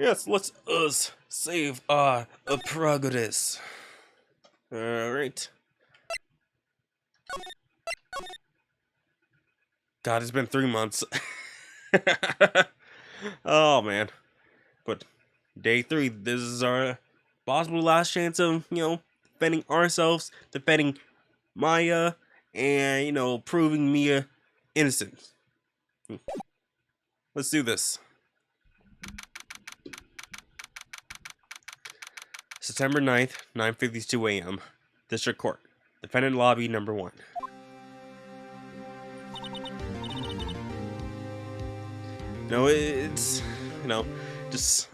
Yes, let's us save our progress. Alright. God, it's been 3 months. Oh man. But day 3, this is our possible last chance of, defending ourselves, defending Maya, and, proving Mia innocent. Let's do this. September 9th, 9:52 a.m. District Court. Defendant Lobby number 1. No, it's, just...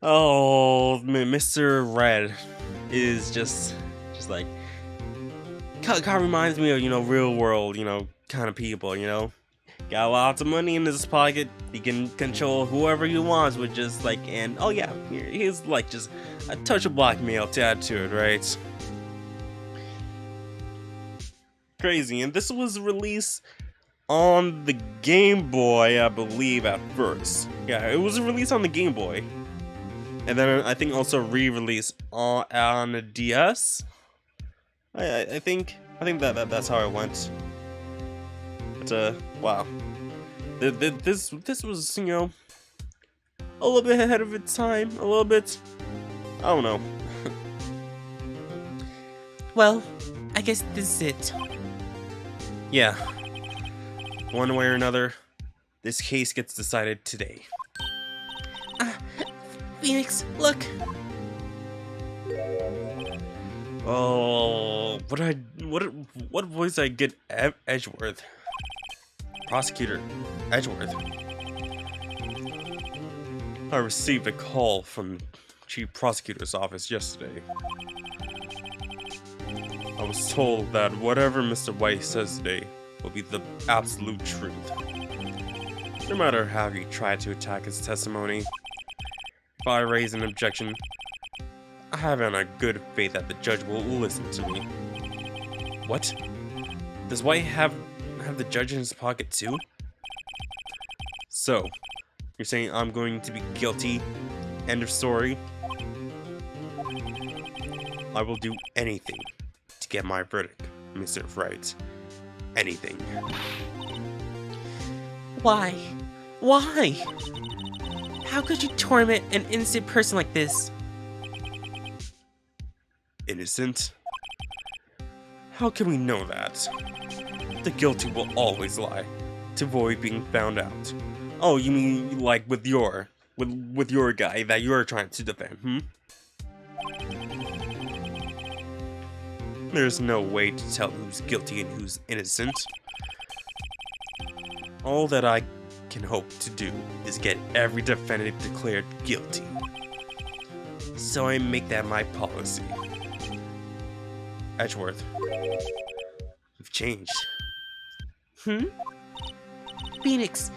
oh, Mr. Red is just like... Kind of reminds me of, real world, kind of people, Got lots of money in his pocket. He can control whoever he wants with just like, and oh yeah, he's like just a touch of blackmail tattooed, right? Crazy. And this was released on the Game Boy, I believe, at first. Yeah, it was released on the Game Boy. And then I think also re-released on the DS. I think that's how it went. But wow, this was a little bit ahead of its time, a little bit. I don't know. Well, I guess this is it. Yeah, one way or another, this case gets decided today. Phoenix, look. Oh, what voice I get? Edgeworth. Prosecutor Edgeworth. I received a call from the Chief Prosecutor's office yesterday. I was told that whatever Mr. White says today will be the absolute truth. No matter how he tried to attack his testimony, if I raise an objection, I have it on good faith that the judge will listen to me. What? Does White have the judge in his pocket too? So, you're saying I'm going to be guilty? End of story? I will do anything to get my verdict, Mr. Wright. Anything. Why? Why? How could you torment an innocent person like this? Innocent? How can we know that? The guilty will always lie, to avoid being found out. Oh, you mean like with your guy that you're trying to defend, There's no way to tell who's guilty and who's innocent. All that I can hope to do is get every defendant declared guilty. So I make that my policy. Edgeworth, you've changed. Phoenix,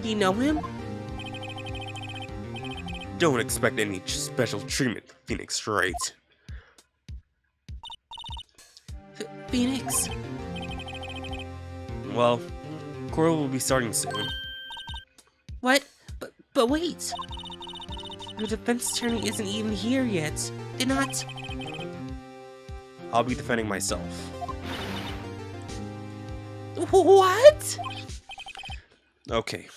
you know him? Don't expect any special treatment, Phoenix Wright. Phoenix? Well, court will be starting soon. What? But wait. Your defense attorney isn't even here yet. They're not... I'll be defending myself. What? Okay,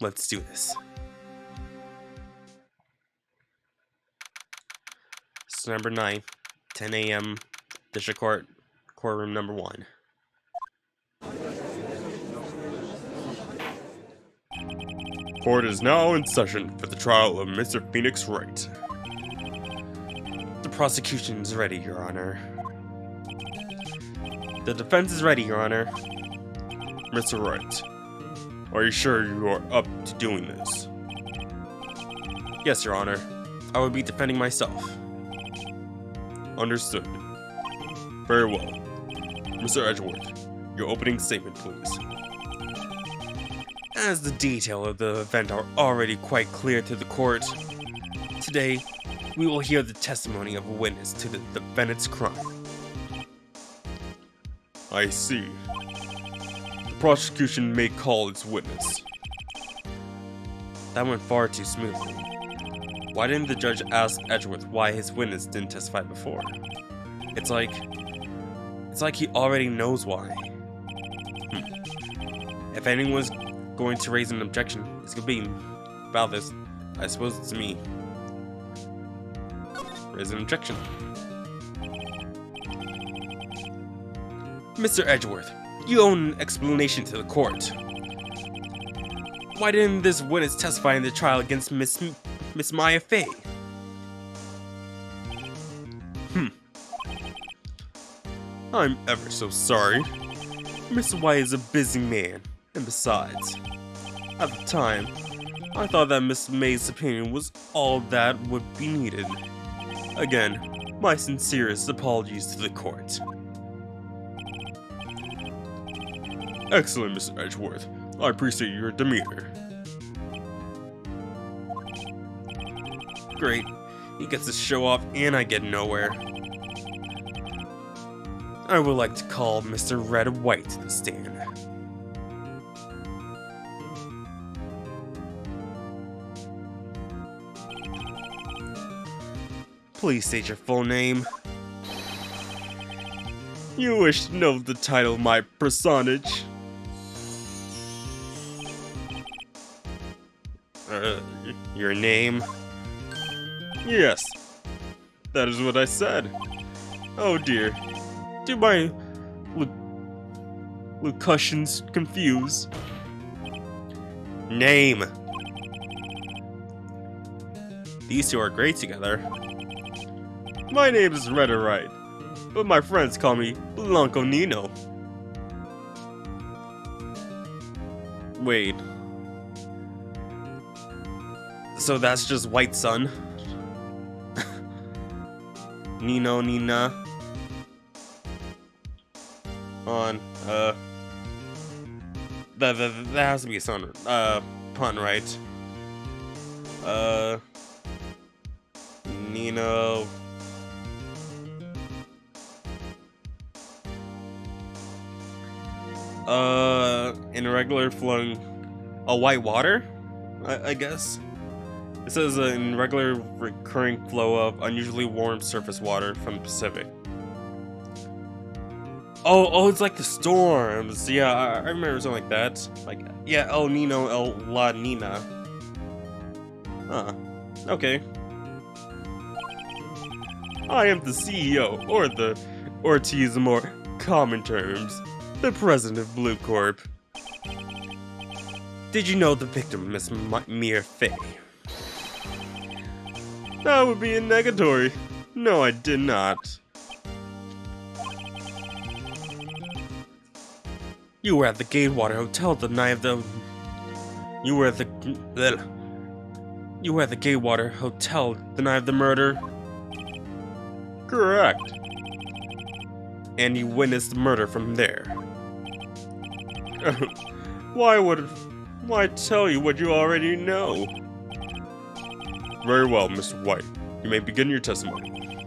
let's do this. September 9th, 10 a.m., District Court, courtroom number 1. Court is now in session for the trial of Mr. Phoenix Wright. The prosecution is ready, Your Honor. The defense is ready, Your Honor. Mr. Wright, are you sure you are up to doing this? Yes, Your Honor. I will be defending myself. Understood. Very well. Mr. Edgeworth, your opening statement, please. As the details of the event are already quite clear to the court, today we will hear the testimony of a witness to the defendant's crime. I see. The prosecution may call its witness. That went far too smoothly. Why didn't the judge ask Edgeworth why his witness didn't testify before? It's like he already knows why. If anyone's going to raise an objection, it's gonna be about this. I suppose it's me. Raise an objection. Mr. Edgeworth, you owe an explanation to the court. Why didn't this witness testify in the trial against Miss Maya Fey? I'm ever so sorry. Mr. White is a busy man, and besides, at the time, I thought that Miss May's opinion was all that would be needed. Again, my sincerest apologies to the court. Excellent, Mr. Edgeworth. I appreciate your demeanor. Great. He gets to show off and I get nowhere. I would like to call Mr. Red White to the stand. Please state your full name. You wish to know the title of my personage? Your name? Yes, that is what I said. Oh dear. Do my locutions confuse? Name. These two are great together. My name is Wright, but my friends call me Blanco Nino. Wait. So that's just White's son? Nino, Nina. On, that has to be a son, pun, right? Nino. In regular flowing, white water? I guess? It says in regular recurring flow of unusually warm surface water from the Pacific. Oh, it's like the storms. Yeah, I remember something like that. Like, yeah, El Nino, El La Nina. Huh. Okay. I am the CEO, or to use the more common terms, the president of Blue Corp. Did you know the victim, Miss Mia Fey? That would be a negatory. No, I did not. You were at the Gatewater Hotel the night of the... You were at the Gatewater Hotel the night of the murder? Correct. And you witnessed the murder from there. Why tell you what you already know? Very well, Mr. White. You may begin your testimony.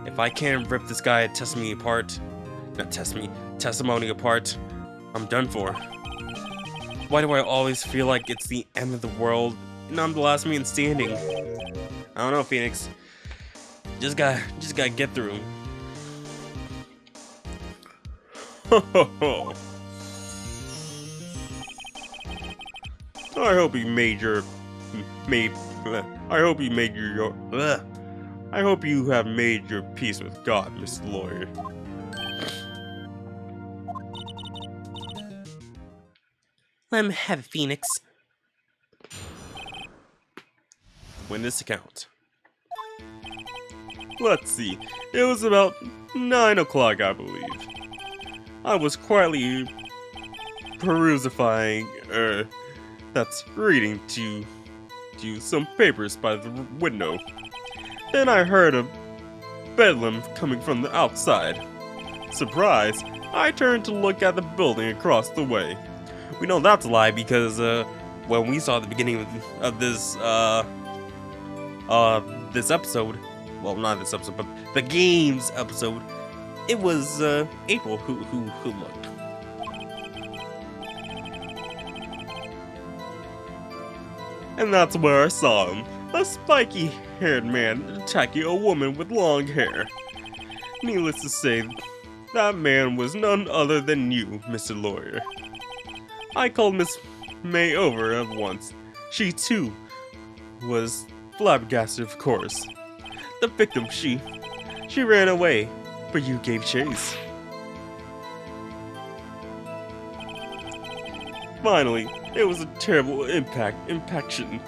If I can't rip this guy testimony apart, I'm done for. Why do I always feel like it's the end of the world and I'm the last man standing? I don't know, Phoenix. Just gotta get through. I hope you have made your peace with God, Miss Lawyer. Let him have it, Phoenix. Witness account. Let's see. It was about 9 o'clock, I believe. I was quietly reading to some papers by the window. Then I heard a bedlam coming from the outside. Surprised, I turned to look at the building across the way. We know that's a lie because when we saw the beginning of this this episode, well, not this episode, but the games episode, it was April who looked. And that's where I saw him. A spiky-haired man attacking a woman with long hair. Needless to say, that man was none other than you, Mr. Lawyer. I called Miss May over at once. She too was flabbergasted, of course. The victim, she ran away, but you gave chase. Finally, it was a terrible impaction.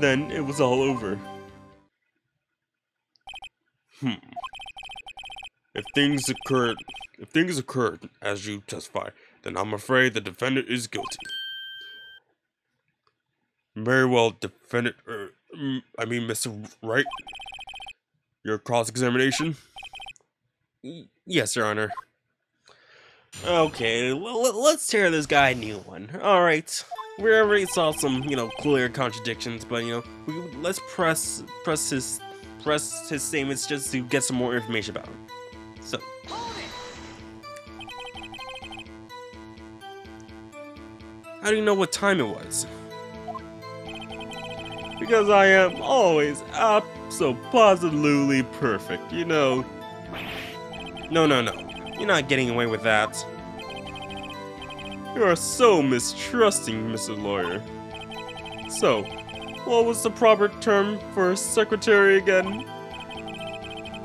Then it was all over. If things occurred as you testify, then I'm afraid the defendant is guilty. Very well, defendant. Mr. Wright. Your cross-examination? Yes, Your Honor. Okay, let's tear this guy a new one. All right, we already saw some, clear contradictions, but let's press his statements just to get some more information about him. So, how do you know what time it was? Because I am always absolutely perfect, No. You're not getting away with that. You are so mistrusting, Mr. Lawyer. So, what was the proper term for secretary again?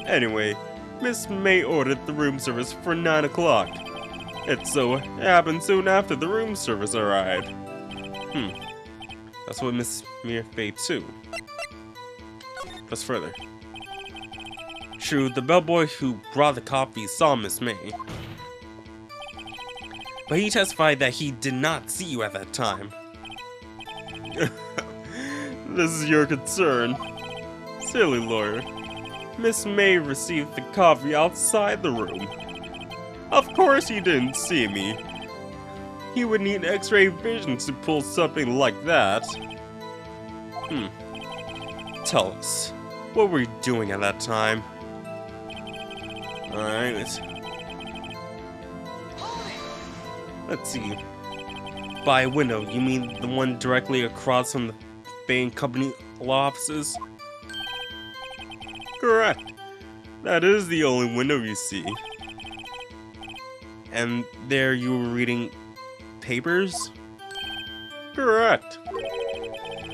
Anyway, Miss May ordered the room service for 9 o'clock. It so happened soon after the room service arrived. That's what Miss Mere Fate too. Plus further. True, the bellboy who brought the coffee saw Miss May. But he testified that he did not see you at that time. This is your concern. Silly lawyer. Miss May received the coffee outside the room. Of course he didn't see me. He would need X-ray vision to pull something like that. Tell us, what were you doing at that time? Alright, let's see. By window, you mean the one directly across from the Bain Company law offices? Correct. That is the only window you see. And there you were reading papers? Correct.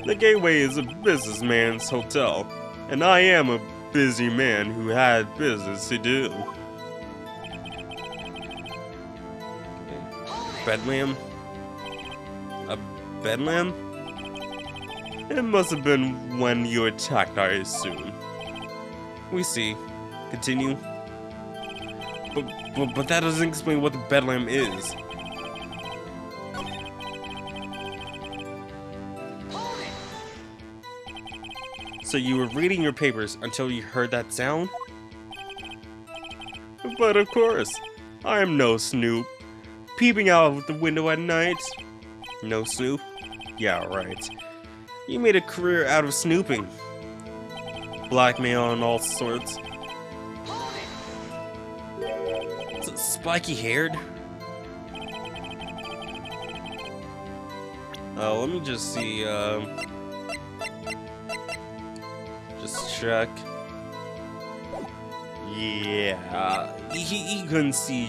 The Gateway is a businessman's hotel, and I am a busy man who had business to do. Bedlam? A bedlam? It must have been when you attacked, I assume. We see. Continue. But that doesn't explain what the bedlam is. So you were reading your papers until you heard that sound? But of course, I am no snoop. Peeping out of the window at night? No snoop? Yeah, right. You made a career out of snooping. Blackmail and all sorts. Spiky-haired? Let me just see, just check. Yeah, he couldn't see,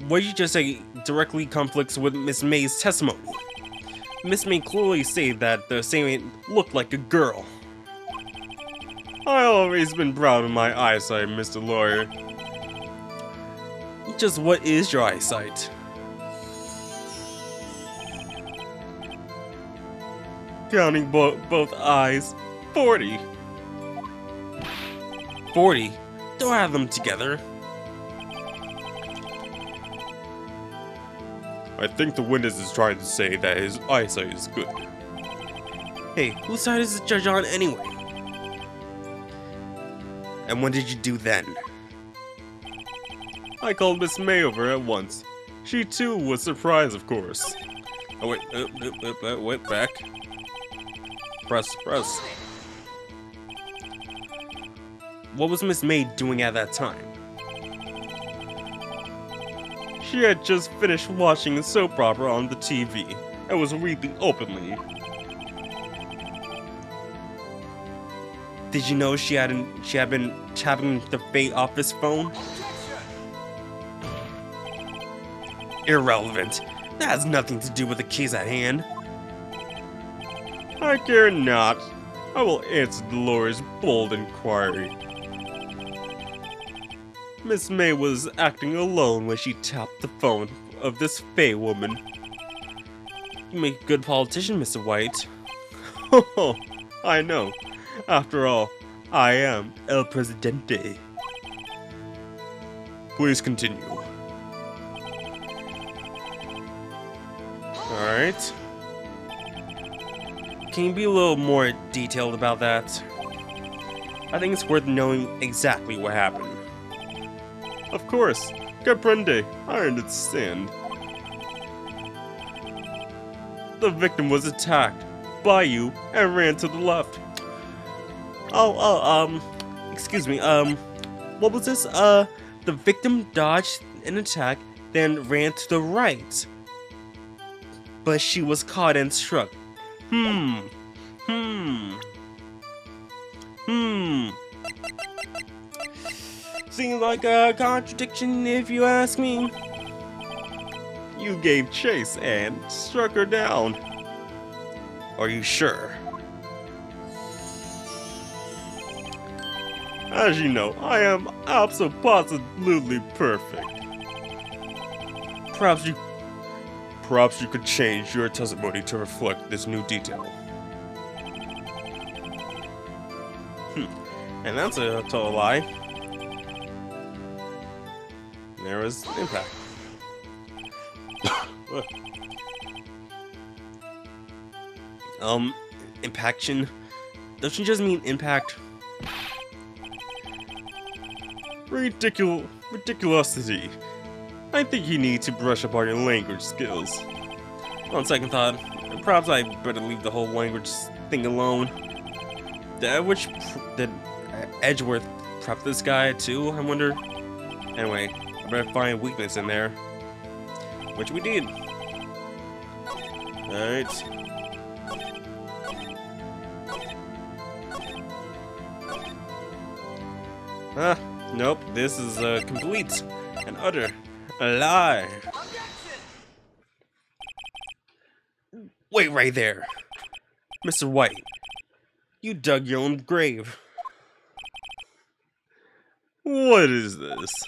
What you just say directly conflicts with Miss May's testimony. Miss May clearly said that the assailant looked like a girl. I always been proud of my eyesight, Mr. Lawyer. Just what is your eyesight? Counting both eyes, 40. 40? Don't have them together. I think the witness is trying to say that his eyesight is good. Hey, whose side is the judge on anyway? And what did you do then? I called Miss May over at once. She too was surprised, of course. Oh wait, back. Press. what was Miss May doing at that time? She had just finished watching a soap opera on the TV and was weeping openly. Did you know she had been tapping the Fate office phone? Irrelevant. That has nothing to do with the case at hand. I care not. I will answer Dolores' bold inquiry. Miss May was acting alone when she tapped the phone of this Fey woman. You make a good politician, Mr. White. Oh, I know. After all, I am El Presidente. Please continue. Alright. Can you be a little more detailed about that? I think it's worth knowing exactly what happened. Of course. Comprende. I understand. The victim was attacked by you and ran to the left. Excuse me, what was this? The victim dodged an attack, then ran to the right. But she was caught and struck. Seems like a contradiction if you ask me. You gave chase and struck her down. Are you sure? As you know, I am absolutely perfect. Perhaps you could change your testimony to reflect this new detail. And that's a total lie. There was impact. Impaction? Don't you just mean impact? Ridiculosity. I think you need to brush up on your language skills. On second thought, perhaps I better leave the whole language thing alone. Did Edgeworth prep this guy too, I wonder? Anyway, I better find weakness in there. Which we did. Alright. Nope, this is complete and utter a lie. Wait right there. Mr. White, you dug your own grave. What is this?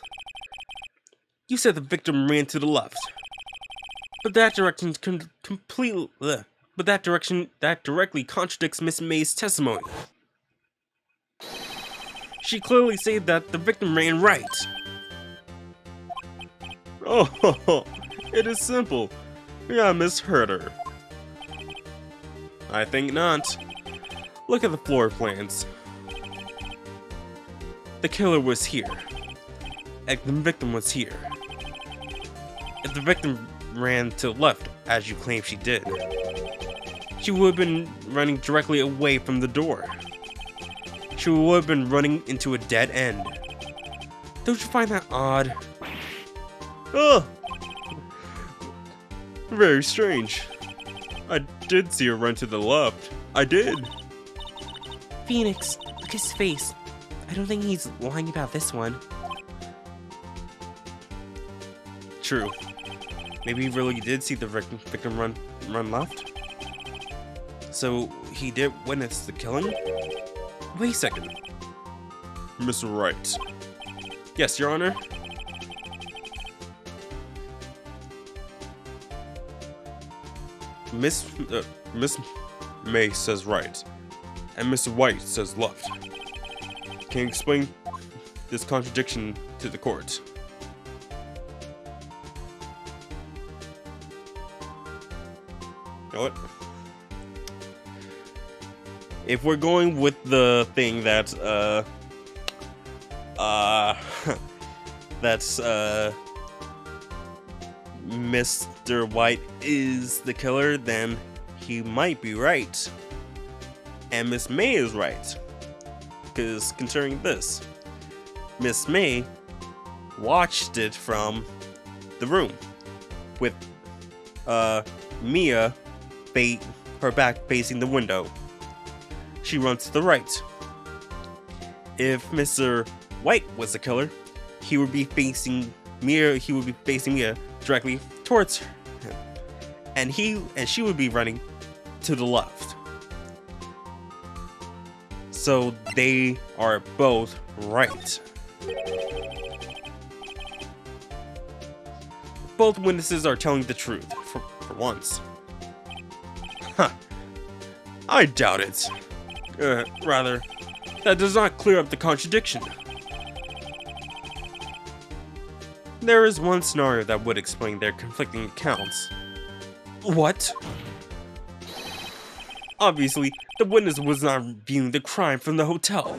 You said the victim ran to the left. But that direction that directly contradicts Miss May's testimony. She clearly said that the victim ran right. Oh, it is simple. Yeah, I misheard her. I think not. Look at the floor plans. The killer was here. And the victim was here. If the victim ran to the left, as you claim she did, she would have been running directly away from the door. She would have been running into a dead end. Don't you find that odd? Oh! Very strange. I did see her run to the left. I did. Phoenix, look at his face. I don't think he's lying about this one. True. Maybe he really did see the victim run left? So he did witness the killing? Wait a second. Mr. Wright. Yes, Your Honor? Miss May says right, and Mr. White says left. Can you explain this contradiction to the court? You know what? If we're going with the thing that that's Mr. White is the killer, then he might be right. And Miss May is right. Because considering this, Miss May watched it from the room with Mia her back facing the window. She runs to the right. If Mr. White was the killer, he would be facing Mia directly towards him. And she would be running to the left. So they are both right. Both witnesses are telling the truth, for once. Huh. I doubt it. Rather, that does not clear up the contradiction. There is one scenario that would explain their conflicting accounts. What? Obviously, the witness was not viewing the crime from the hotel.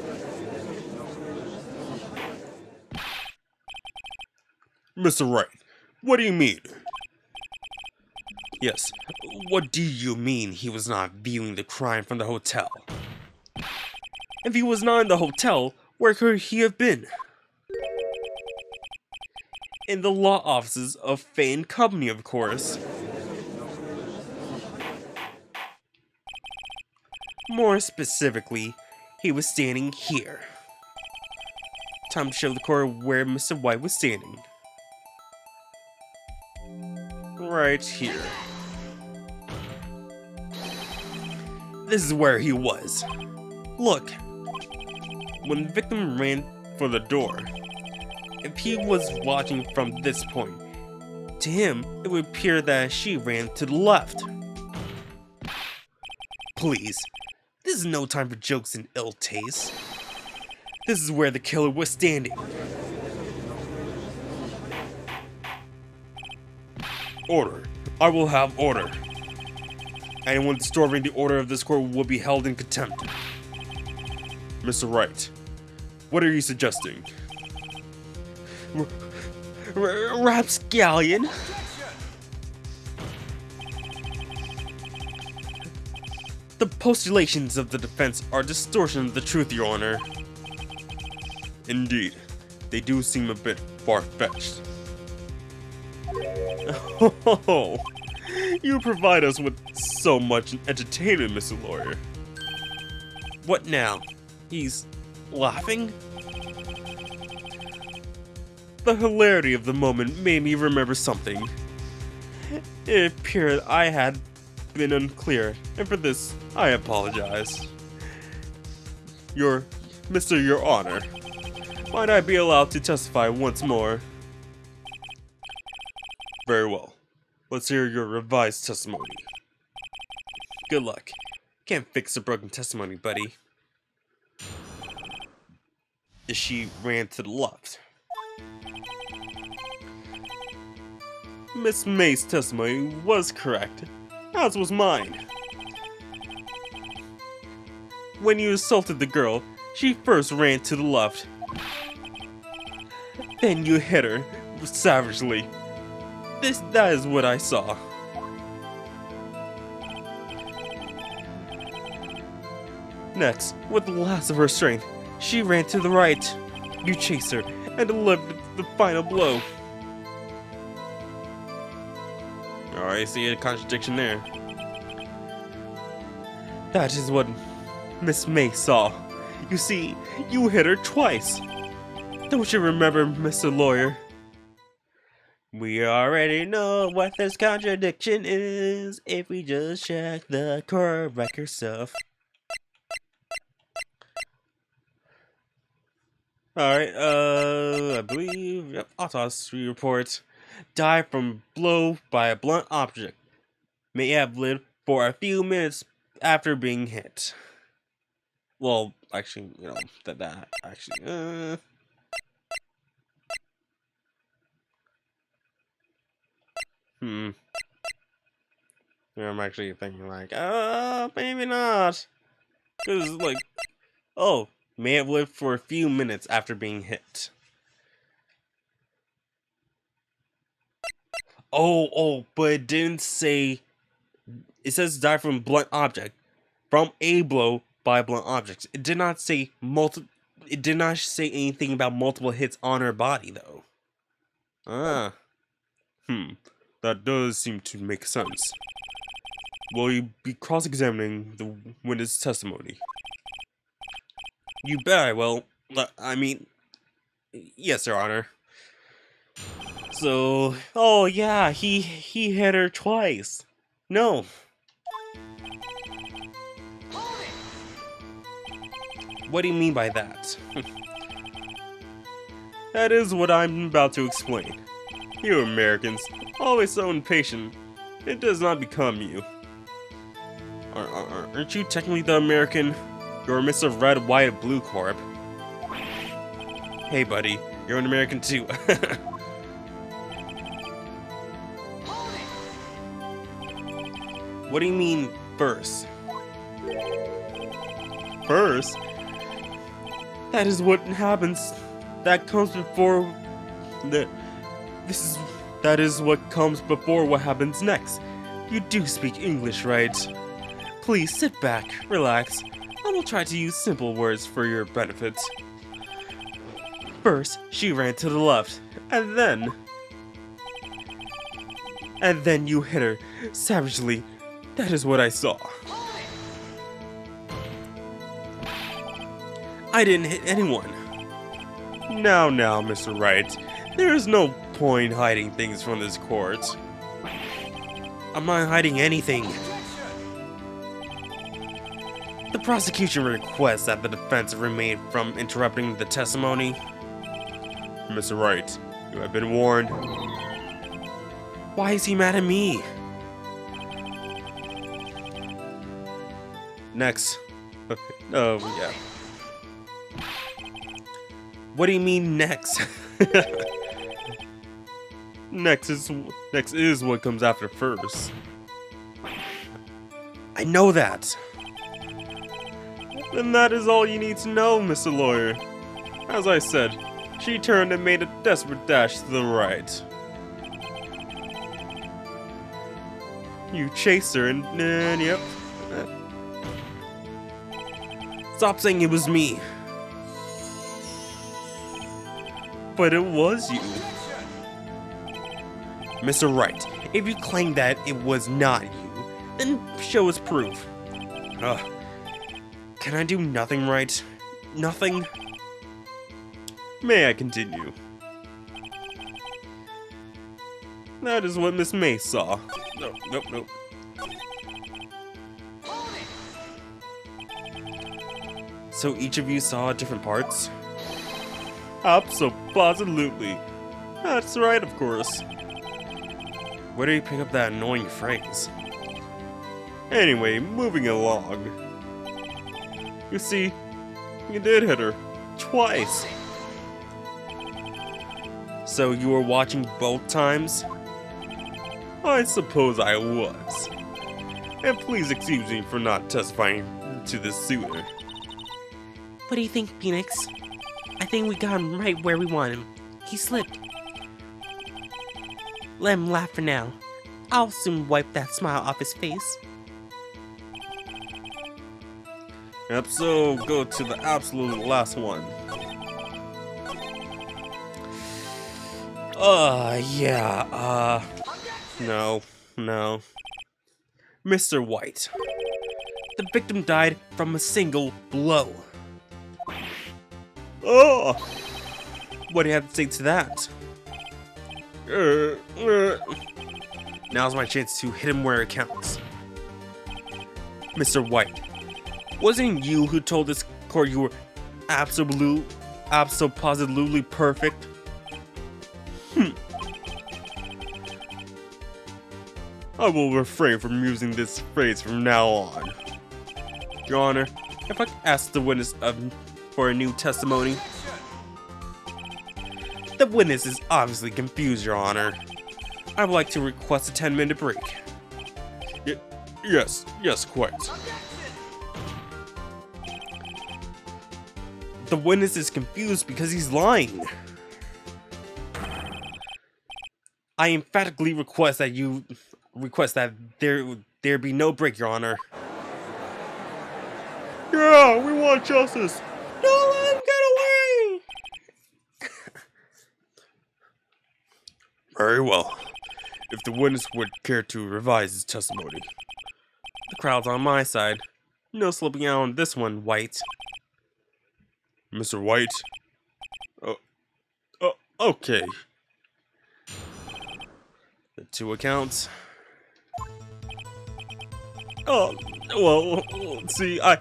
Mr. Wright, what do you mean? Yes, what do you mean he was not viewing the crime from the hotel? If he was not in the hotel, where could he have been? In the law offices of Fay and Company, of course. More specifically, he was standing here. Time to show the court where Mr. White was standing. Right here. This is where he was. Look. When the victim ran for the door, if he was watching from this point, to him, it would appear that she ran to the left. Please, this is no time for jokes and ill taste. This is where the killer was standing. Order. I will have order. Anyone disturbing the order of this court will be held in contempt. Mr. Wright, what are you suggesting? Rapscallion? The postulations of the defense are distortions of the truth, Your Honor. Indeed, they do seem a bit far-fetched. Oh, you provide us with so much entertainment, Mr. Lawyer. What now? He's laughing? The hilarity of the moment made me remember something. It appeared I had been unclear, and for this, I apologize. Your Honor, might I be allowed to testify once more? Very well. Let's hear your revised testimony. Good luck. Can't fix a broken testimony, buddy. She ran to the left. Miss May's testimony was correct, as was mine. When you assaulted the girl, she first ran to the left. Then you hit her savagely. That is what I saw. Next, with the last of her strength, she ran to the right. You chased her and delivered the final blow. Alright, see a contradiction there. That is what Miss May saw. You see, you hit her twice. Don't you remember, Mr. Lawyer? We already know what this contradiction is if we just check the court record stuff. Alright, I believe, yep, autopsy report. Died from blow by a blunt object. May have lived for a few minutes after being hit. Well, actually, you know, that actually, Yeah, I'm actually thinking like, maybe not. Cause like, oh, may have lived for a few minutes after being hit. Oh, but it didn't say. It says die from blunt object, from a blow by blunt objects. It did not say it did not say anything about multiple hits on her body, though. Ah. That does seem to make sense. Will you be cross-examining the witness testimony? You bet I will. I mean, yes, Your Honor. So, oh yeah, he hit her twice. No. What do you mean by that? That is what I'm about to explain. You Americans, always so impatient. It does not become you. Aren't you technically the American? You're Mr. Red, White, Blue Corp. Hey buddy, you're an American too. What do you mean, first? First? That is what happens. That comes before that is what comes before what happens next. You do speak English, right? Please sit back, relax. I will try to use simple words for your benefit. First, she ran to the left, and then you hit her savagely. That is what I saw. I didn't hit anyone. Now, Mr. Wright, there is no point hiding things from this court. I'm not hiding anything. The prosecution requests that the defense remain from interrupting the testimony. Mr. Wright, you have been warned. Why is he mad at me? Next. Oh, yeah. What do you mean next? Next is what comes after first. I know that. And that is all you need to know, Mr. Lawyer. As I said, she turned and made a desperate dash to the right. You chased her and yep. Stop saying it was me. But it was you. Mr. Wright, if you claim that it was not you, then show us proof. Ugh. Can I do nothing right? Nothing? May I continue? That is what Miss May saw. Nope. So each of you saw different parts? Absolutely. That's right, of course. Where did you pick up that annoying phrase? Anyway, moving along. You see, you did hit her. Twice. So you were watching both times? I suppose I was. And please excuse me for not testifying to this sooner. What do you think, Phoenix? I think we got him right where we want him. He slipped. Let him laugh for now. I'll soon wipe that smile off his face. Yep, so go to the absolute last one. No. Mr. White. The victim died from a single blow. Oh! What do you have to say to that? Now's my chance to hit him where it counts. Mr. White, wasn't it you who told this court you were absolutely perfect? I will refrain from using this phrase from now on. Your Honor, if I could ask the witness for a new testimony. The witness is obviously confused, Your Honor. I would like to request a 10-minute break. Yes, quite. The witness is confused because he's lying. I emphatically request that there be no break, Your Honor. Yeah, we want justice. Don't let him get away Very well. If the witness would care to revise his testimony. The crowd's on my side. No slipping out on this one, White. Mr. White? Okay. The two accounts. Oh, well, see, I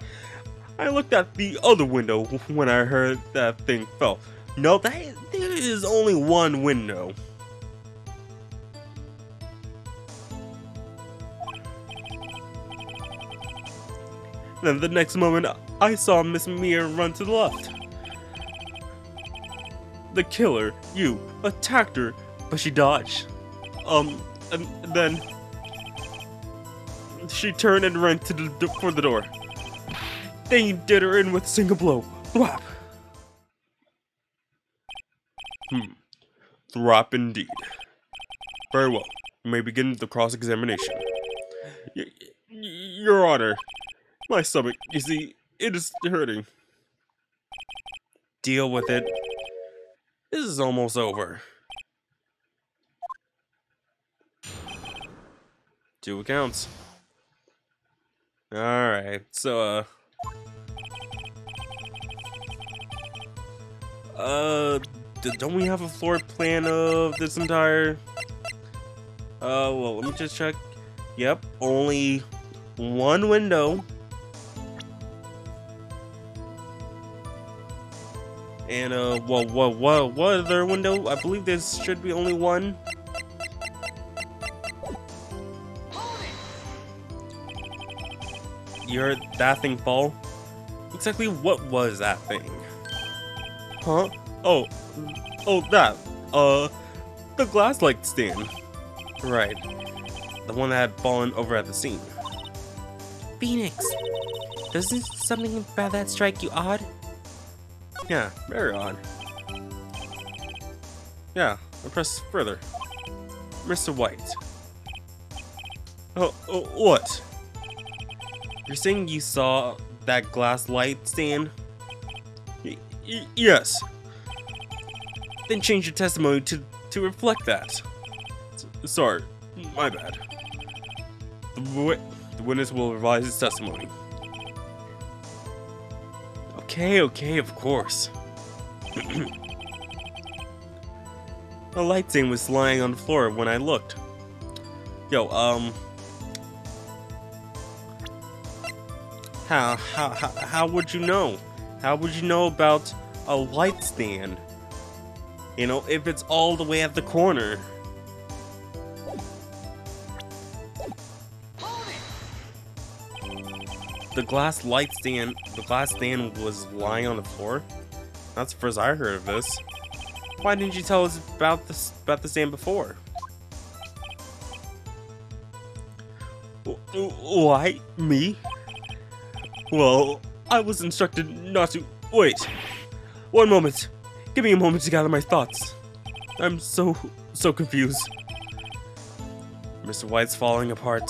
looked at the other window when I heard that thing fell. No, there is only one window. Then the next moment, I saw Miss Mia run to the left. The killer, you, attacked her, but she dodged. And then she turned and ran for the door. Then you did her in with a single blow. Thwap. Thwap indeed. Very well. You may begin the cross-examination. Your Honor, my stomach, you see, it is hurting. Deal with it. This is almost over. 2 accounts. Alright, so, don't we have a floor plan of this entire... well, let me just check. Yep, only one window. And, what other window? I believe there should be only one. You heard that thing fall? Exactly what was that thing? Huh? Oh, that. The glass light stand. Right. The one that had fallen over at the scene. Phoenix, doesn't something about that strike you odd? Yeah, very odd. Yeah, I'll press further. Mr. White. Oh, what? You're saying you saw that glass light stand? Yes. Then change your testimony to reflect that. Sorry, my bad. The witness will revise his testimony. Okay, of course. A light stain was lying on the floor when I looked. Yo, how would you know? How would you know about a light stand? You know, if it's all the way at the corner. The glass stand was lying on the floor? That's the first I heard of this. Why didn't you tell us about the stand before? Why? Me? Well, I was instructed not to... Wait! One moment! Give me a moment to gather my thoughts. I'm so confused. Mr. White's falling apart.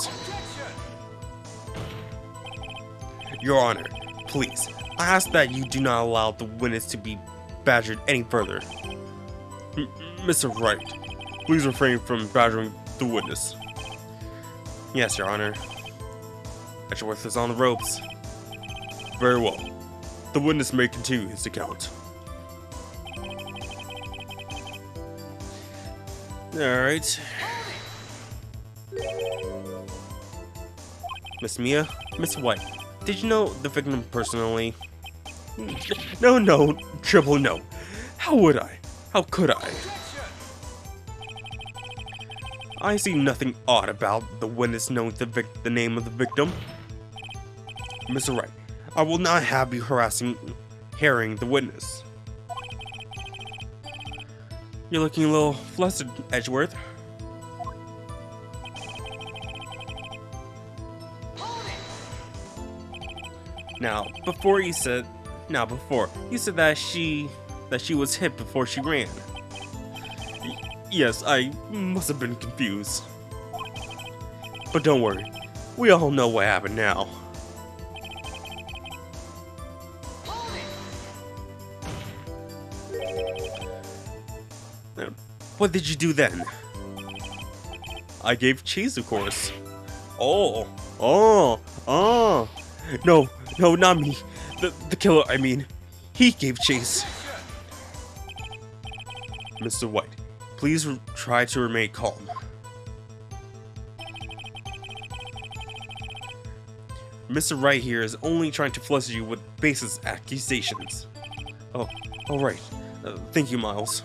Your Honor, please, I ask that you do not allow the witness to be badgered any further. Mr. Wright, please refrain from badgering the witness. Yes, Your Honor. Edgeworth is on the ropes. Very well. The witness may continue his account. Alright. Miss Mia, Miss White, did you know the victim personally? No, triple no. How would I? How could I? I see nothing odd about the witness knowing the name of the victim. Mr. Wright, I will not have you harrying the witness. You're looking a little flustered, Edgeworth. Before you said that she was hit before she ran. Yes, I must have been confused. But don't worry, we all know what happened now. What did you do then? I gave chase, of course. Oh, oh, oh. No, no, not me. The killer, I mean. He gave chase. Mr. White, please try to remain calm. Mr. Wright here is only trying to fluster you with baseless accusations. Oh, alright. Thank you, Miles.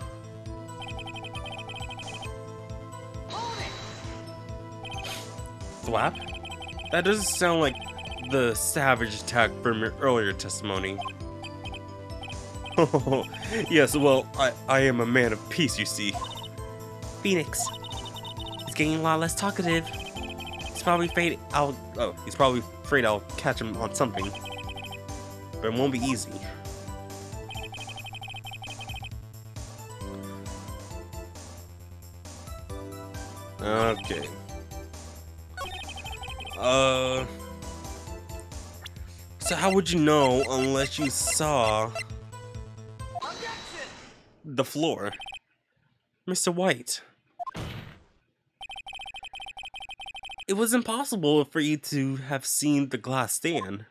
Thwap? That doesn't sound like the savage attack from your earlier testimony. Oh, yes, well, I am a man of peace, you see. Phoenix. He's getting a lot less talkative. He's probably afraid he's probably afraid I'll catch him on something. But it won't be easy. Okay. So how would you know unless you saw the floor? Mr. White. It was impossible for you to have seen the glass stand.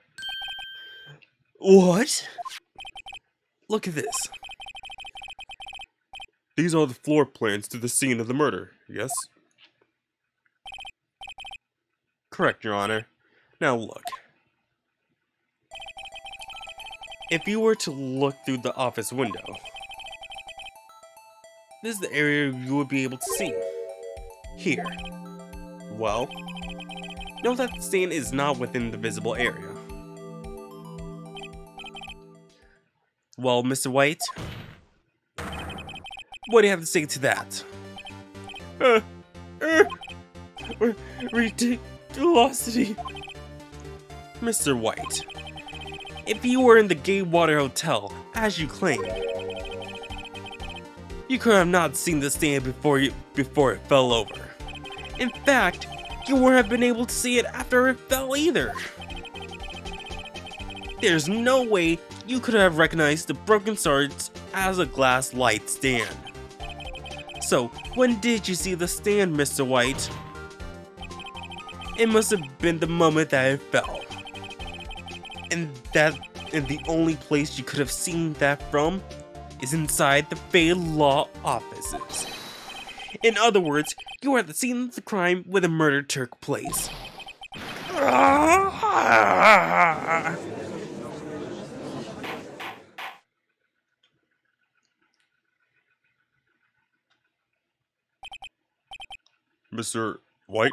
What? Look at this. These are the floor plans to the scene of the murder, yes? Correct, Your Honor. Now look. If you were to look through the office window, this is the area you would be able to see. Here. Well, note that the stand is not within the visible area. Well, Mr. White, what do you have to say to that? Ridiculosity. Mr. White, if you were in the Gatewater Hotel, as you claim, you could have not seen the stand before it fell over. In fact, you wouldn't have been able to see it after it fell either. There's no way you could have recognized the broken shards as a glass light stand. So, when did you see the stand, Mr. White? It must have been the moment that it fell. And the only place you could have seen that from is inside the Fey Law offices. In other words, you are at the scene of the crime where the murder took place. Mr. White?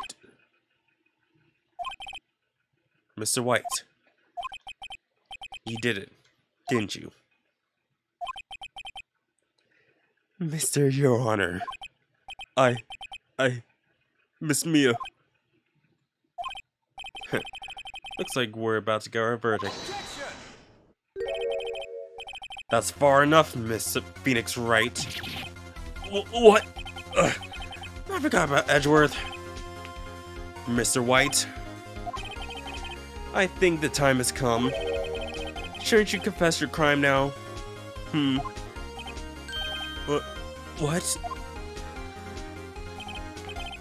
Mr. White. You did it, didn't you? Mr. Your Honor. Miss Mia. Looks like we're about to get our verdict. That's far enough, Miss Phoenix Wright. What? I forgot about Edgeworth. Mr. White, I think the time has come. Shouldn't you confess your crime now? What?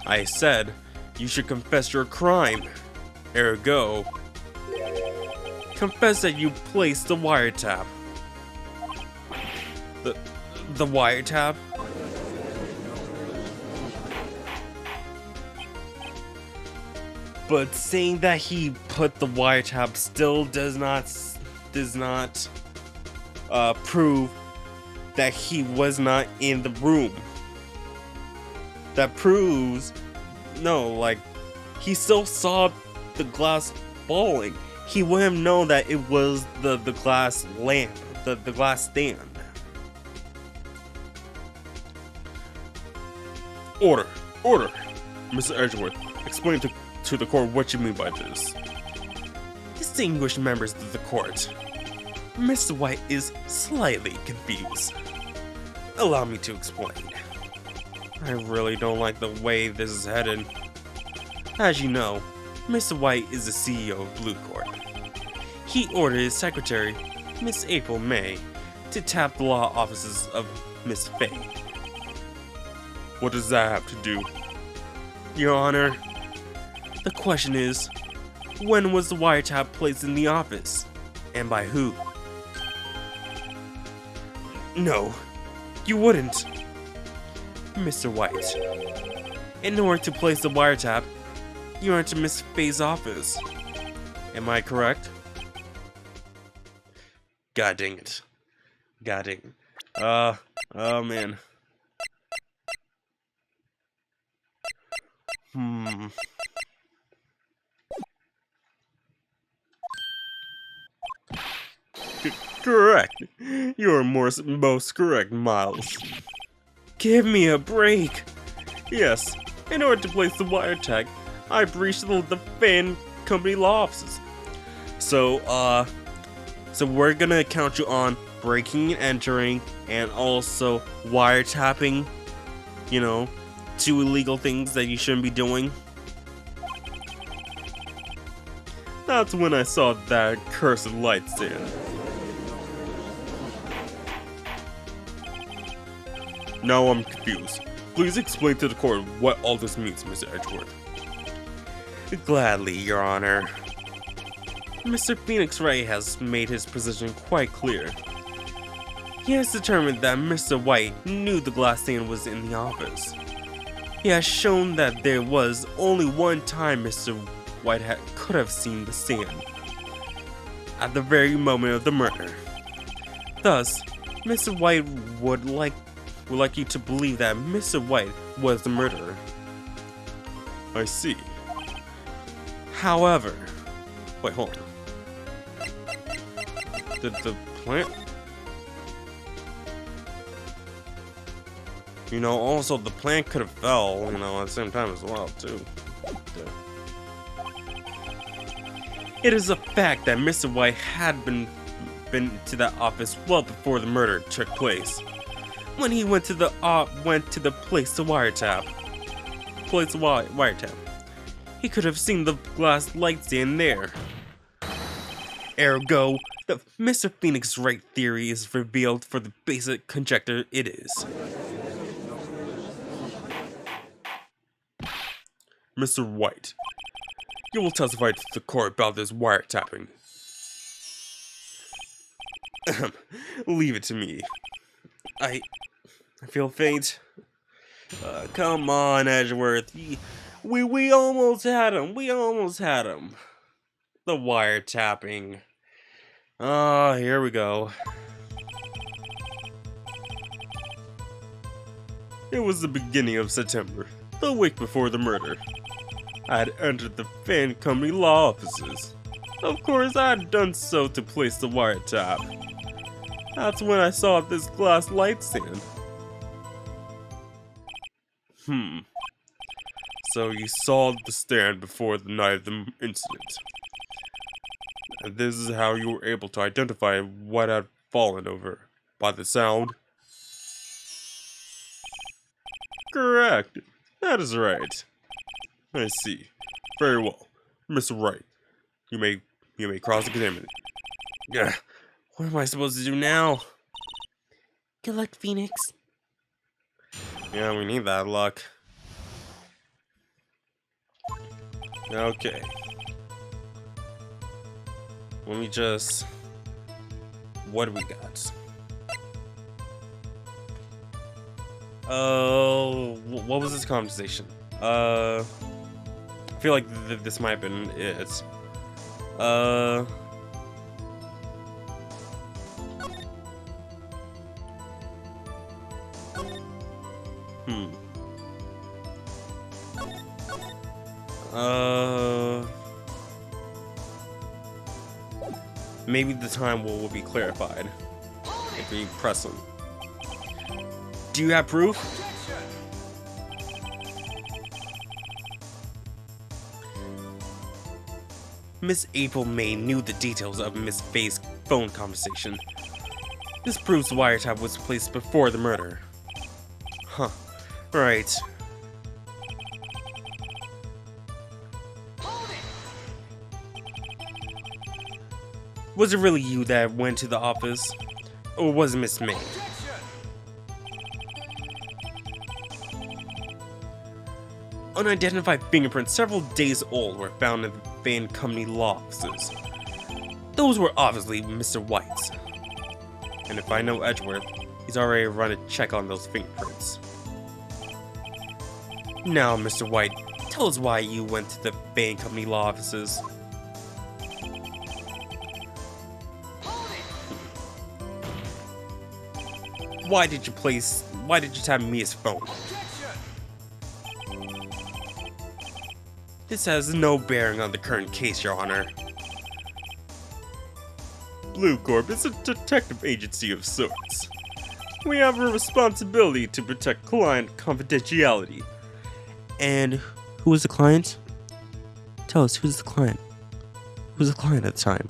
I said you should confess your crime. Ergo, confess that you placed the wiretap. The wiretap? But saying that he put the wiretap still does not prove that he was not in the room. That proves, no, like, he still saw the glass falling. He would have known that it was the glass lamp, the glass stand. Order! Mr. Edgeworth, explain to the court what you mean by this. Distinguished members of the court, Mr. White is slightly confused. Allow me to explain. I really don't like the way this is headed. As you know, Mr. White is the CEO of Blue Corp. He ordered his secretary, Miss April May, to tap the law offices of Miss Faye. What does that have to do? Your Honor, the question is, when was the wiretap placed in the office? And by who? No, you wouldn't. Mr. White, in order to place the wiretap, you are to Miss Faye's office. Am I correct? God dang it. God dang it. Oh man. Correct. You're most correct, Miles. Give me a break. Yes, in order to place the wiretap, I breached the fan company law offices. So we're gonna count you on breaking and entering and also wiretapping, you know, 2 illegal things that you shouldn't be doing. That's when I saw that cursed light stand. Now I'm confused. Please explain to the court what all this means, Mr. Edgeworth. Gladly, Your Honor. Mr. Phoenix Wright has made his position quite clear. He has determined that Mr. White knew the glass stand was in the office. He has shown that there was only one time Mr. White could have seen the stand. At the very moment of the murder. Thus, Mr. White would like you to believe that Mr. White was the murderer. I see. However, wait, hold on. Did the plant? You know, also the plant could have fell, you know, at the same time as well, too. Yeah. It is a fact that Mr. White had been to that office well before the murder took place. When he went to the place to wiretap. He could have seen the glass light stand there. Ergo, the Mr. Phoenix Wright theory is revealed for the basic conjecture it is. Mr. White, you will testify to the court about this wiretapping. Leave it to me. I feel faint. Come on, Edgeworth. We almost had him. We almost had him. The wiretapping. Ah, here we go. It was the beginning of September, the week before the murder. I had entered the fan company law offices. Of course, I had done so to place the wiretap. That's when I saw this glass light stand. So you saw the stand before the night of the incident. And this is how you were able to identify what had fallen over. By the sound? Correct. That is right. I see. Very well. Mr. Wright, you may cross-examine it. Yeah. What am I supposed to do now? Good luck, Phoenix. Yeah, we need that luck. Okay. Let me just... What do we got? What was this conversation? I feel like this might have been it. Maybe the time will be clarified if we press them. Do you have proof? Miss April May knew the details of Miss Faye's phone conversation. This proves the wiretap was placed before the murder. Huh. Right. Was it really you that went to the office? Or was it Miss May? unidentified fingerprints several days old were found in the van company law offices. Those were obviously Mr. White's. And if I know Edgeworth, he's already run a check on those fingerprints. Now, Mr. White, tell us why you went to the van company law offices. Why did you tap Mia's phone? This has no bearing on the current case, Your Honor. Blue Corp is a detective agency of sorts. We have a responsibility to protect client confidentiality. And who was the client? Tell us, who's the client? Who was the client at the time?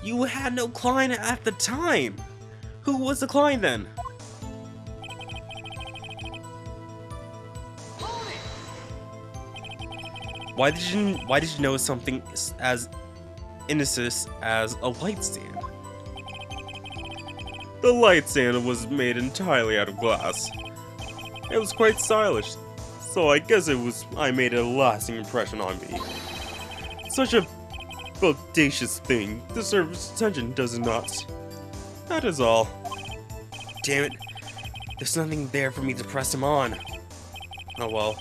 You had no client at the time! Who was the client then? Why did you know something as innocent as a light stand? The light stand was made entirely out of glass. It was quite stylish, so I guess I made a lasting impression on me. Such a bodacious thing deserves attention, does it not? That is all. Damn it, there's nothing there for me to press him on. Oh well.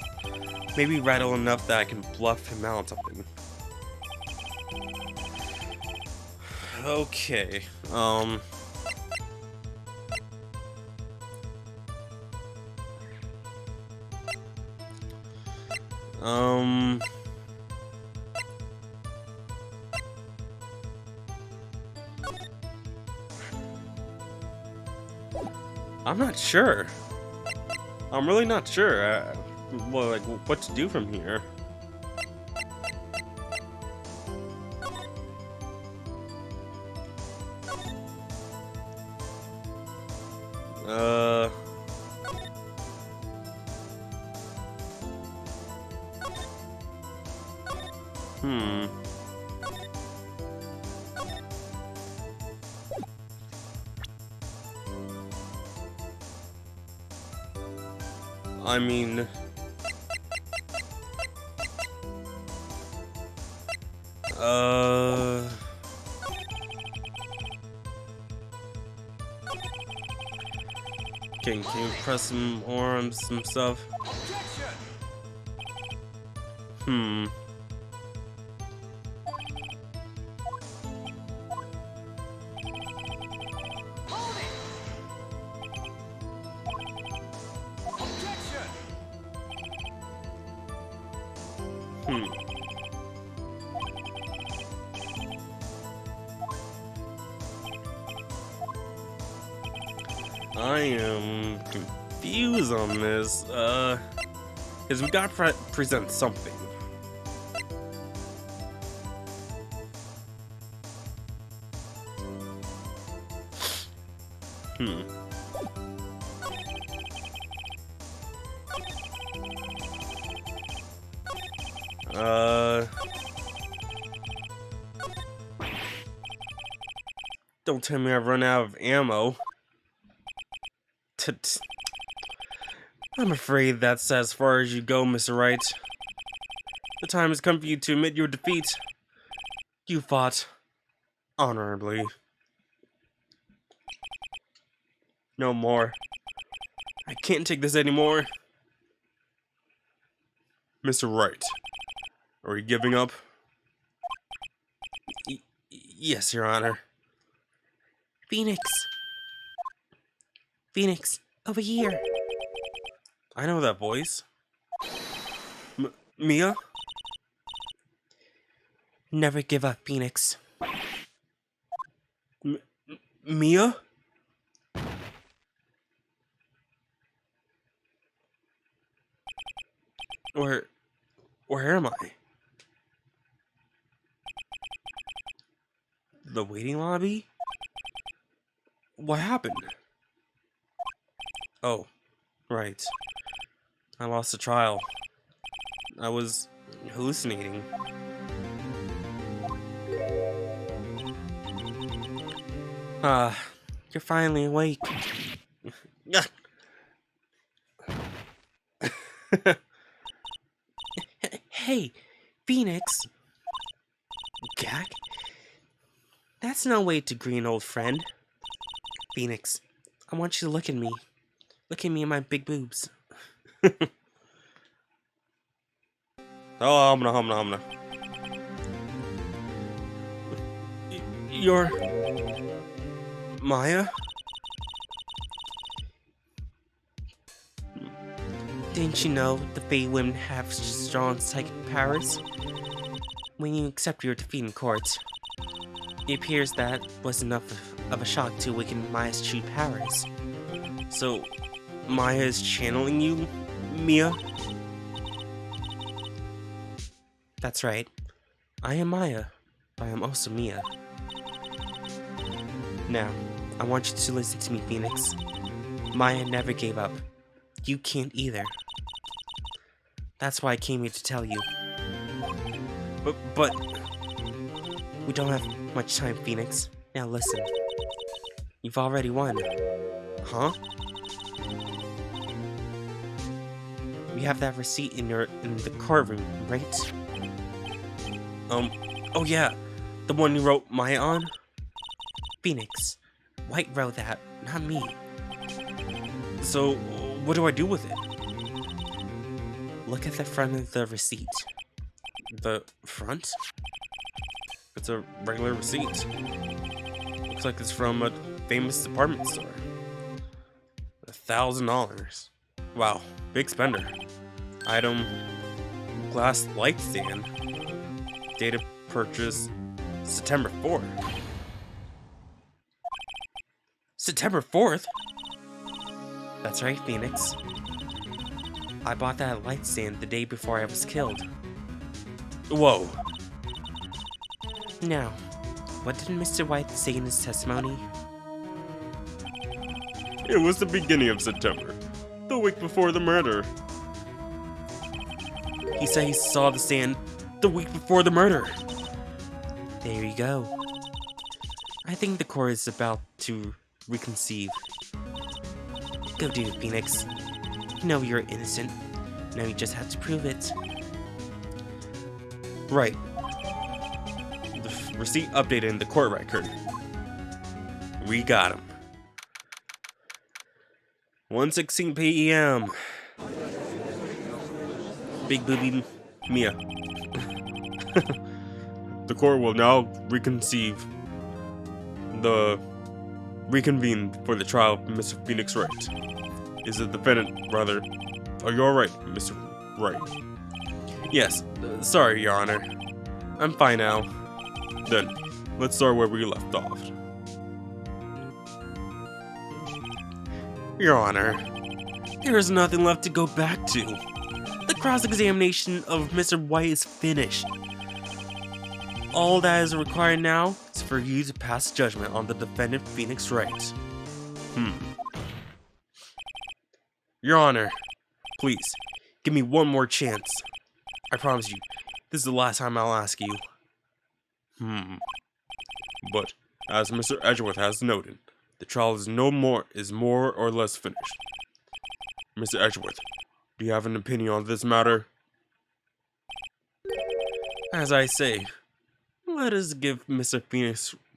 Maybe rattle enough that I can bluff him out something. Okay, I'm not sure. I'm really not sure. Well, like, what to do from here? I mean... Can you press some arms, some stuff? I am confused on this, because we gotta present something. Don't tell me I've run out of ammo. I'm afraid that's as far as you go, Mr. Wright. The time has come for you to admit your defeat. You fought honorably. No more. I can't take this anymore. Mr. Wright, are you giving up? Yes, Your Honor. Phoenix! Phoenix, over here! I know that voice. Mia? Never give up, Phoenix. Mia? Where am I? The waiting lobby? What happened? Oh, right. I lost the trial. I was hallucinating. You're finally awake. Hey, Phoenix. Gag? That's no way to greet an old friend. Phoenix, I want you to look at me. Look at me and my big boobs. Oh, humna. You're... Maya? Didn't you know the Fey women have strong psychic powers? When you accept your defeat in court, it appears that was enough of a shock to awaken Maya's true powers. So, Maya is channeling you, Mia? That's right. I am Maya, but I am also Mia. Now, I want you to listen to me, Phoenix. Maya never gave up. You can't either. That's why I came here to tell you. But... We don't have much time, Phoenix. Now listen. You've already won. Huh? We have that receipt in the courtroom, right? Oh yeah. The one you wrote Maya on? Phoenix. Wright wrote that, not me. So, what do I do with it? Look at the front of the receipt. The front? It's a regular receipt. Looks like it's from a famous department store. $1,000. Wow, big spender. Item, glass light stand. Date of purchase, September 4th. September 4th? That's right, Phoenix. I bought that light stand the day before I was killed. Whoa. Now, what did Mr. White say in his testimony? It was the beginning of September, the week before the murder. He said he saw the stand the week before the murder. There you go. I think the court is about to reconceive. Go do it, Phoenix. You know you're innocent. Now you just have to prove it. Right. The receipt updated in the court record. We got him. 1:16 p.m. Big booby Mia. The court will now reconvene for the trial of Mr. Phoenix Wright. Is the defendant, rather. Are you alright, Mr. Wright? Yes, sorry, Your Honor. I'm fine now. Then, let's start where we left off. Your Honor, there is nothing left to go back to. The cross-examination of Mr. White is finished. All that is required now is for you to pass judgment on the defendant Phoenix Wright. Your Honor, please, give me one more chance. I promise you, this is the last time I'll ask you. But, as Mr. Edgeworth has noted, the trial is more or less finished. Mr. Edgeworth, do you have an opinion on this matter? As I say, let us give Mr.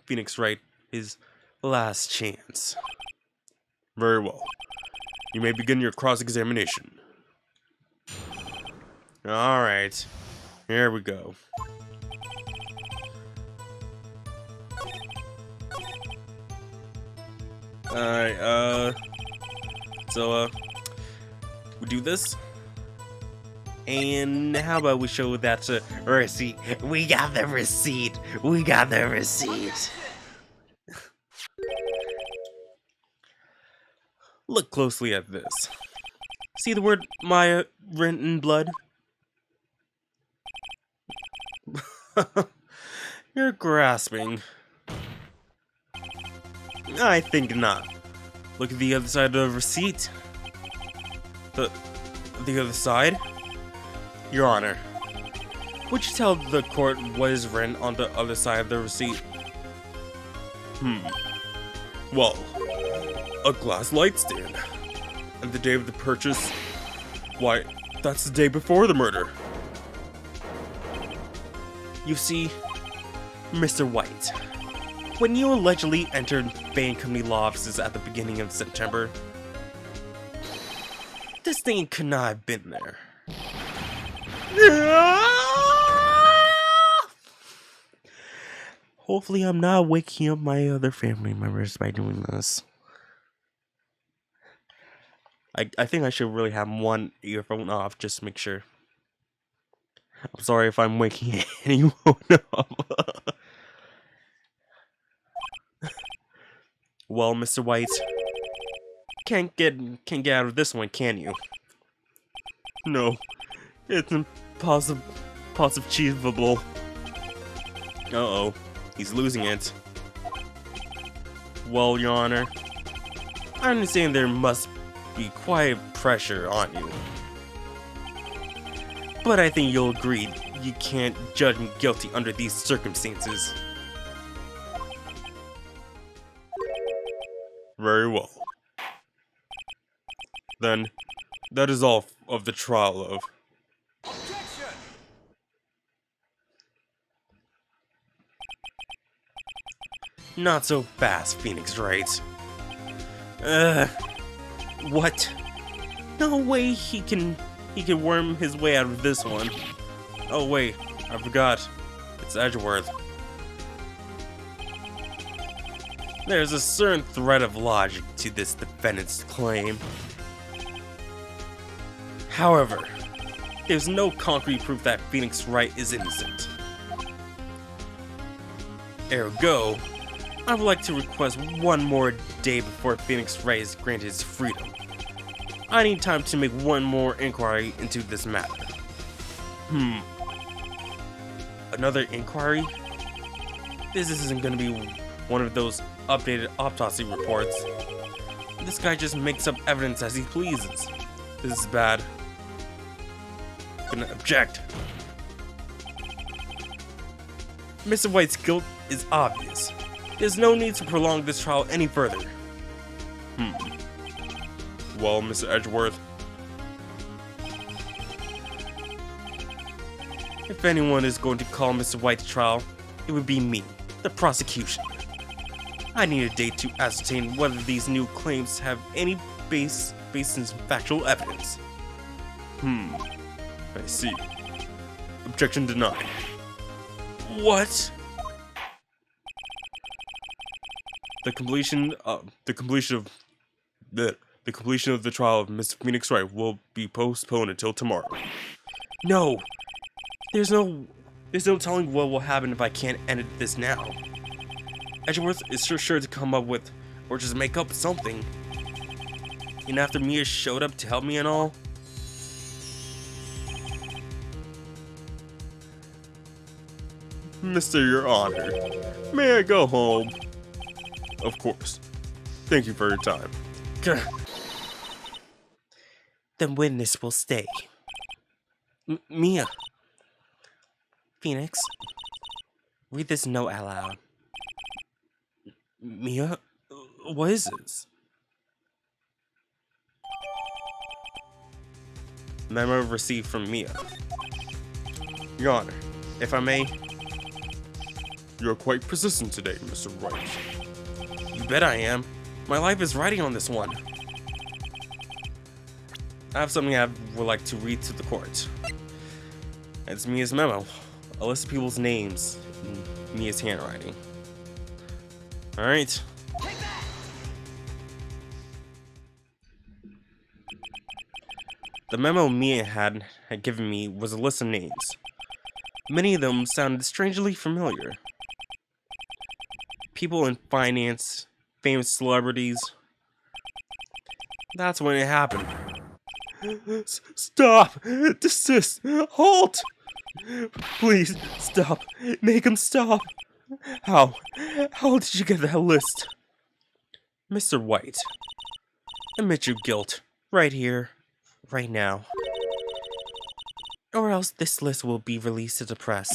Phoenix Wright his last chance. Very well. You may begin your cross-examination. Alright. Here we go. Alright, so, we do this. And how about we show that receipt? We got the receipt. We got the receipt. Look closely at this. See the word Maya written in blood? You're grasping. I think not. Look at the other side of the receipt. The other side? Your Honor, would you tell the court what is written on the other side of the receipt? Well, a glass light stand. And the day of the purchase, why, that's the day before the murder. You see, Mr. White, when you allegedly entered Bain Company law offices at the beginning of September, this thing could not have been there. Hopefully I'm not waking up my other family members by doing this. I think I should really have one earphone off just to make sure. I'm sorry if I'm waking anyone up. Well, Mr. White, can't get out of this one, can you? No, it's impossible. Achievable. Uh-oh, he's losing it. Well, Your Honor, I understand there must be quite pressure on you. But I think you'll agree you can't judge me guilty under these circumstances. Very well. Then, that is all of the trial of... Not so fast, Phoenix Wright. What? No way he can worm his way out of this one. Oh wait, I forgot. It's Edgeworth. There's a certain thread of logic to this defendant's claim. However, there's no concrete proof that Phoenix Wright is innocent. Ergo, I would like to request one more day before Phoenix Wright is granted his freedom. I need time to make one more inquiry into this matter. Another inquiry? This isn't gonna be one of those updated autopsy reports. This guy just makes up evidence as he pleases. This is bad. I'm gonna object. Mr. White's guilt is obvious. There's no need to prolong this trial any further. Well, Mr. Edgeworth, if anyone is going to call Mr. White to trial, it would be me, the prosecution. I need a date to ascertain whether these new claims have any basis in factual evidence. I see. Objection denied. What? The completion of the trial of Mr. Phoenix Wright will be postponed until tomorrow. No. There's no telling what will happen if I can't end this now. Edgeworth is sure to come up with, or just make up something. And after Mia showed up to help me and all. Mr. Your Honor, may I go home? Of course. Thank you for your time. The witness will stay. Mia. Phoenix. Read this note out loud. Mia? What is this? Memo received from Mia. Your Honor, if I may... You're quite persistent today, Mr. Wright. You bet I am. My life is riding on this one. I have something I would like to read to the court. It's Mia's memo. A list of people's names in Mia's handwriting. Alright. The memo Mia had given me was a list of names. Many of them sounded strangely familiar. People in finance, famous celebrities. That's when it happened. Stop! Desist! Halt! Please, stop! Make him stop! How did you get that list? Mr. White, admit your guilt, right here, right now. Or else this list will be released to the press.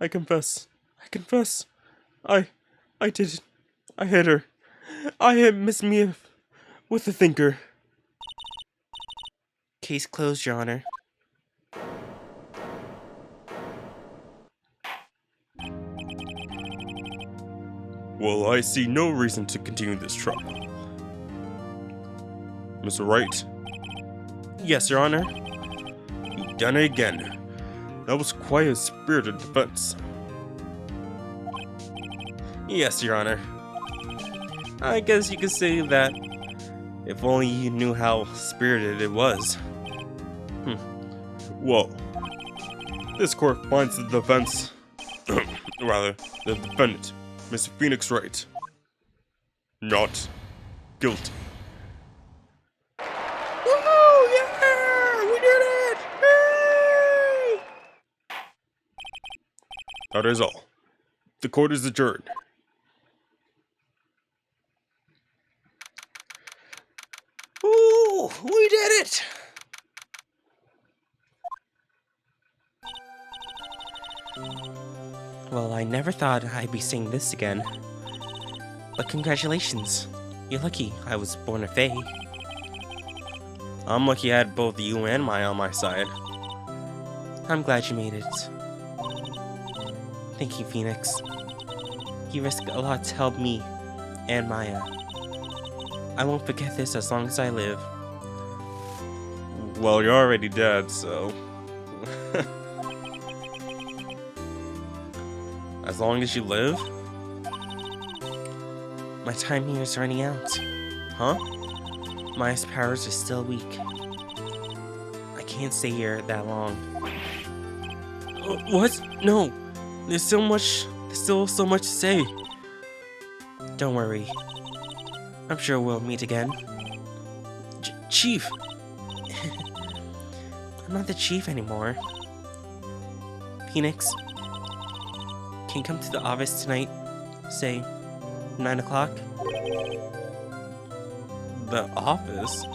I confess. I did it. I hit her. I hit Miss Mia with the thinker. Case closed, Your Honor. Well, I see no reason to continue this trial. Mr. Wright, Yes, Your Honor. you've done it again. That was quite a spirited defense. Yes, Your Honor. I guess you could say that if only you knew how spirited it was. Whoa. This court finds the defense, rather, the defendant, Mr. Phoenix Wright, not guilty. Woohoo! Yeah! We did it! Yay! That is all. The court is adjourned. Ooh! We did it! Well, I never thought I'd be saying this again. But congratulations. You're lucky I was born a Fae. I'm lucky I had both you and Maya on my side. I'm glad you made it. Thank you, Phoenix. You risked a lot to help me and Maya. I won't forget this as long as I live. Well, you're already dead, so... As long as you live? My time here is running out. Huh? Maya's powers are still weak. I can't stay here that long. What? No! There's still so much to say. Don't worry. I'm sure we'll meet again. Chief! I'm not the chief anymore. Phoenix, can you come to the office tonight? Say, 9 o'clock? The office?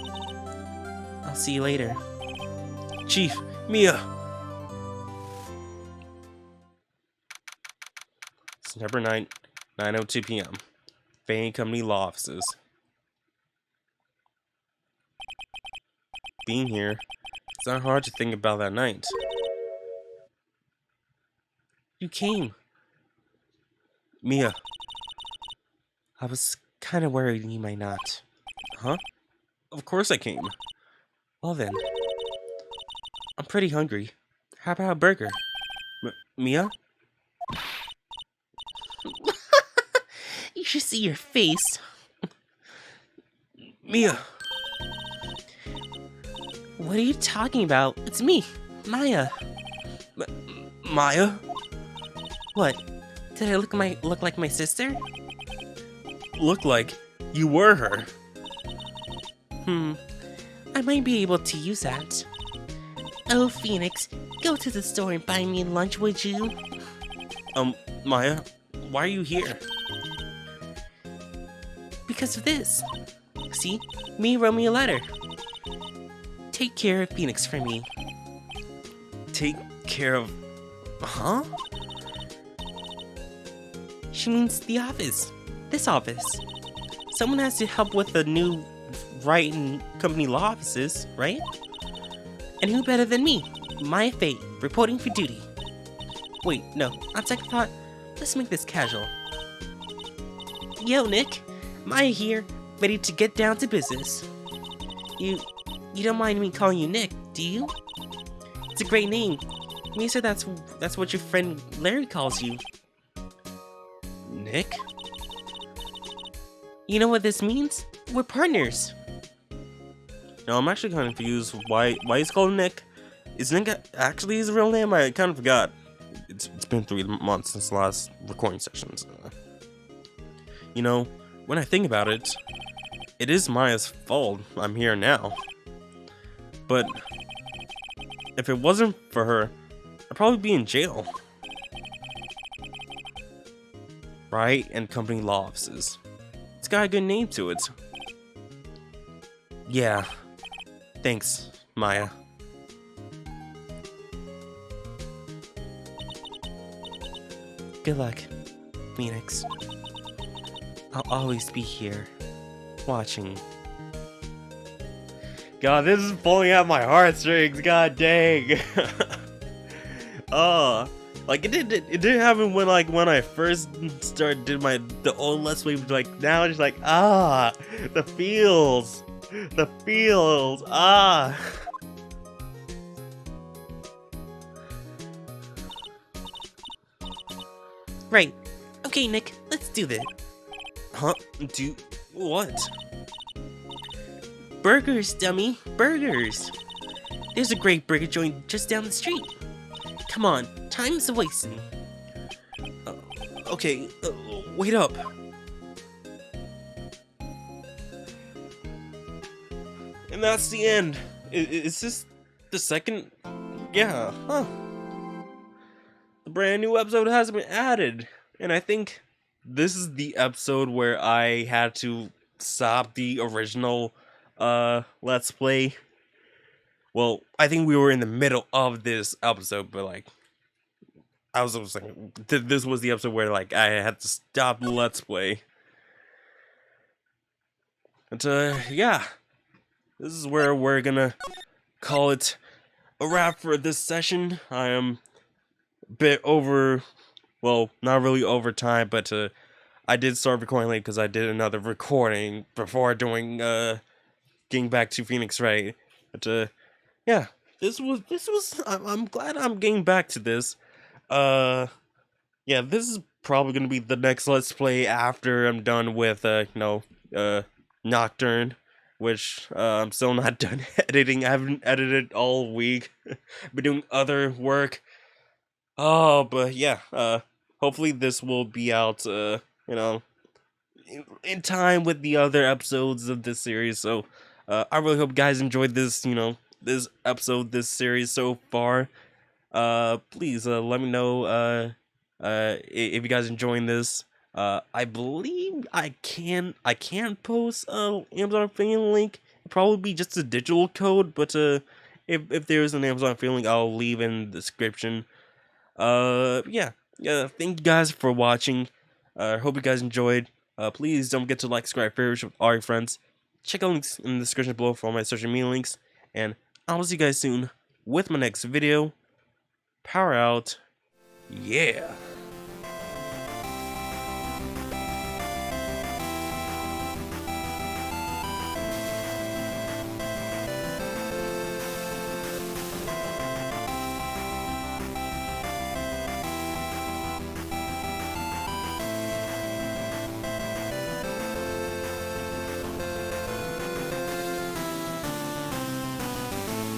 I'll see you later. Chief, Mia! September 9th, 9:02 p.m. Fane Company Law Offices. Being here, it's not hard to think about that night. You came. Mia. I was kind of worried you might not. Huh? Of course I came. Well then. I'm pretty hungry. How about a burger? Mia? You should see your face. Mia! What are you talking about? It's me, Maya. Maya? What? Did I look like my sister? Look like you were her. I might be able to use that. Oh, Phoenix, go to the store and buy me lunch, would you? Maya, why are you here? Because of this. See, me wrote me a letter. Take care of Phoenix for me. Take care of... Huh? She means the office. This office. Someone has to help with the new Wright and Company Law offices, right? And who better than me? Maya Fate, reporting for duty. Wait, no. On second thought, let's make this casual. Yo, Nick. Maya here, ready to get down to business. You don't mind me calling you Nick, do you? It's a great name. Me said that's what your friend Larry calls you. Nick? You know what this means? We're partners. No, I'm actually kind of confused why he's called Nick. Is Nick actually his real name? I kind of forgot. It's been 3 months since the last recording sessions. You know, when I think about it, it is Maya's fault I'm here now. But if it wasn't for her, I'd probably be in jail. Wright and Company Law Offices. It's got a good name to it. Yeah. Thanks, Maya. Good luck, Phoenix. I'll always be here, watching. God, this is pulling at my heartstrings. God dang. Oh, like it didn't happen when I first started did the old Let's Play. Like now it's like the feels, ah. Right. Okay, Nick, let's do this. Huh? Do what? Burgers, dummy. Burgers. There's a great burger joint just down the street. Come on, time's wasting. Okay, wait up. And that's the end. Is this the second? Yeah, huh. The brand new episode has been added. And I think this is the episode where I had to stop the original Let's Play. Well, I think we were in the middle of this episode, but like I was like, this was the episode where like I had to stop the Let's Play. But yeah, this is where we're gonna call it a wrap for this session. I am a bit over, well, not really over time, but I did start recording late because I did another recording before doing getting back to Phoenix Wright. But yeah, this was I'm glad I'm getting back to this. Yeah, this is probably gonna be the next Let's Play after I'm done with Nocturne, which I'm still not done editing. I haven't edited all week. Been doing other work. Oh, but yeah, hopefully this will be out in time with the other episodes of this series. So I really hope you guys enjoyed this, this episode, this series so far. Please let me know if you guys enjoying this. I believe I can post Amazon affiliate link. It'll probably be just a digital code, but if there's an Amazon affiliate link, I'll leave in the description. Yeah, thank you guys for watching. Hope you guys enjoyed. Please don't forget to like, subscribe, favorite with all your friends. Check out links in the description below for all my social media links, and I'll see you guys soon with my next video. Power out. Yeah.